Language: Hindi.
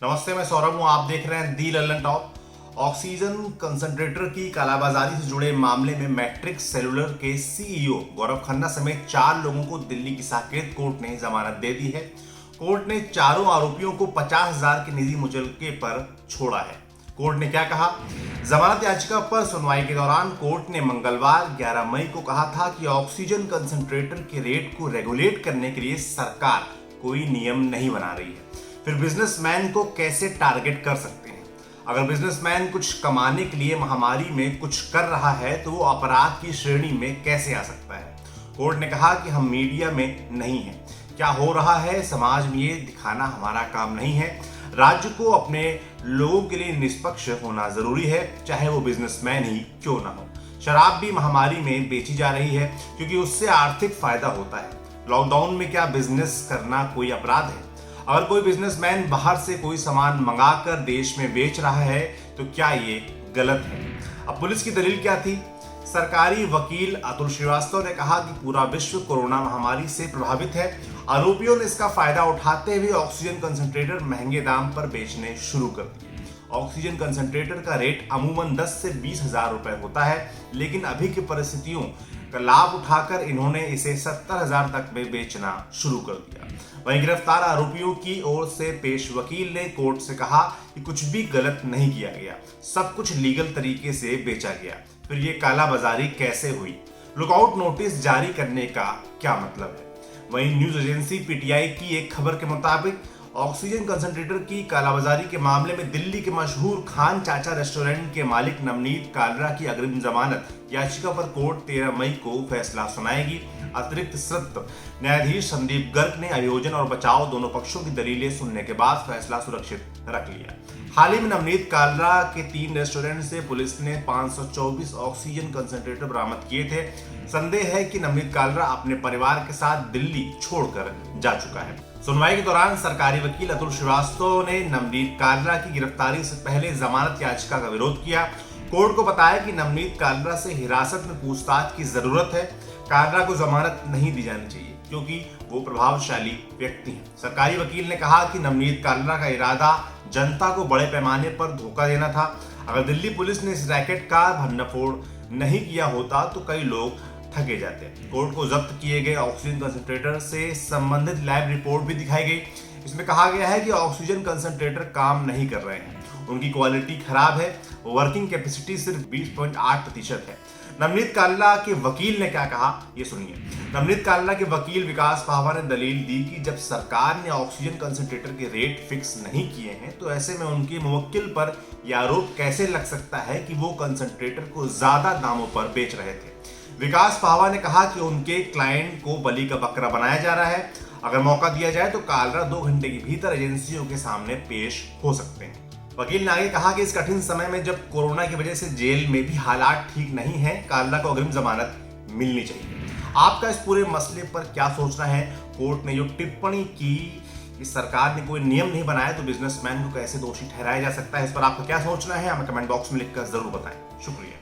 नमस्ते, मैं सौरभ हूं। आप देख रहे हैं दी लल्लन टॉप। ऑक्सीजन कंसंट्रेटर की कालाबाजारी से जुड़े मामले में मैट्रिक्स सेलुलर के सीईओ गौरव खन्ना समेत 4 लोगों को दिल्ली की साकेत कोर्ट ने जमानत दे दी है। कोर्ट ने चारों आरोपियों को 50,000 के निजी मुचलके पर छोड़ा है। कोर्ट ने क्या कहा? जमानत याचिका पर सुनवाई के दौरान कोर्ट ने मंगलवार 11 मई को कहा था कि ऑक्सीजन कंसंट्रेटर के रेट को रेगुलेट करने के लिए सरकार कोई नियम नहीं बना रही है, फिर बिजनेसमैन को कैसे टारगेट कर सकते हैं? अगर बिजनेसमैन कुछ कमाने के लिए महामारी में कुछ कर रहा है तो वो अपराध की श्रेणी में कैसे आ सकता है? कोर्ट ने कहा कि हम मीडिया में नहीं हैं, क्या हो रहा है समाज में ये दिखाना हमारा काम नहीं है। राज्य को अपने लोगों के लिए निष्पक्ष होना जरूरी है, चाहे वो बिजनेसमैन ही क्यों ना हो। शराब भी महामारी में बेची जा रही है क्योंकि उससे आर्थिक फायदा होता है। लॉकडाउन में क्या बिजनेस करना कोई अपराध है? अगर कोई बिजनेसमैन बाहर से कोई सामान मंगाकर देश में बेच रहा है तो क्या ये गलत है? अब पुलिस की दलील क्या थी? सरकारी वकील अतुल श्रीवास्तव ने कहा कि पूरा विश्व कोरोना महामारी से प्रभावित है। आरोपियों ने इसका फायदा उठाते हुए ऑक्सीजन कंसंट्रेटर महंगे दाम पर बेचने शुरू कर दिए। ऑक्सीजन कंसंट्रेटर का रेट अमूमन 10 से 20,000 रुपए होता है, लेकिन अभी की परिस्थितियों का लाभ उठाकर इन्होंने इसे 70,000 तक में बेचना शुरू कर दिया। वहीं गिरफ्तार आरोपियों की ओर से पेश वकील ने कोर्ट से कहा कि कुछ भी गलत नहीं किया गया, सब कुछ लीगल तरीके से बेचा गया, फिर ये कालाबाजारी कैसे हुई? लुकआउट नोटिस जारी करने का क्या मतलब है? वहीं न्यूज एजेंसी पीटीआई की एक खबर के मुताबिक ऑक्सीजन कंसंट्रेटर की कालाबाजारी के मामले में दिल्ली के मशहूर खान चाचा रेस्टोरेंट के मालिक नवनीत कालरा की अग्रिम जमानत याचिका पर कोर्ट 13 मई को फैसला सुनाएगी। अतिरिक्त सत्र न्यायाधीश संदीप गर्ग ने अभियोजन और बचाव दोनों पक्षों की दलीलें सुनने के बाद फैसला सुरक्षित रख लिया। हाल ही में नवनीत कालरा के 3 रेस्टोरेंट से पुलिस ने 524 ऑक्सीजन कंसंट्रेटर बरामद किए थे। संदेह है कि नवनीत कालरा अपने परिवार के साथ दिल्ली छोड़कर जा चुका है। सुनवाई के दौरान सरकारी वकील अतुल श्रीवास्तव ने नवनीत कालरा की गिरफ्तारी से पहले जमानत याचिका का विरोध किया। कोर्ट को बताया कि नवनीत कालरा से हिरासत में पूछताछ की जरूरत है। कालरा को जमानत नहीं दी जानी चाहिए क्योंकि वो प्रभावशाली व्यक्ति हैं। सरकारी वकील ने कहा कि नवनीत कालरा का इरादा जनता को बड़े पैमाने पर धोखा देना था। अगर दिल्ली पुलिस ने इस रैकेट का भंडाफोड़ नहीं किया होता तो कई लोग ठगे जाते। कोर्ट को जब्त किए गए ऑक्सीजन कंसंट्रेटर से संबंधित लैब रिपोर्ट भी दिखाई गई। इसमें कहा गया है कि ऑक्सीजन कंसंट्रेटर काम नहीं कर रहे हैं, उनकी क्वालिटी खराब है, वर्किंग कैपेसिटी सिर्फ 20.8% है। नवनीत कालरा के वकील ने क्या कहा, ये सुनिए। नवनीत कालरा के वकील विकास पाहवा ने दलील दी कि जब सरकार ने ऑक्सीजन कंसंट्रेटर के रेट फिक्स नहीं किए हैं तो ऐसे में उनके मुवक्किल पर यह आरोप कैसे लग सकता है कि वो कंसंट्रेटर को ज्यादा दामों पर बेच रहे थे। विकास पाहवा ने कहा कि उनके क्लाइंट को बलि का बकरा बनाया जा रहा है। अगर मौका दिया जाए तो कालरा 2 घंटे के भीतर एजेंसियों के सामने पेश हो सकते हैं। वकील ने आगे कहा कि इस कठिन समय में जब कोरोना की वजह से जेल में भी हालात ठीक नहीं है, कालरा को अग्रिम जमानत मिलनी चाहिए। आपका इस पूरे मसले पर क्या सोचना है? कोर्ट ने जो टिप्पणी की कि सरकार ने कोई नियम नहीं बनाया तो बिजनेसमैन को कैसे दोषी ठहराया जा सकता है, इस पर आपका क्या सोचना है? हमें कमेंट बॉक्स में लिखकर जरूर बताएं। शुक्रिया।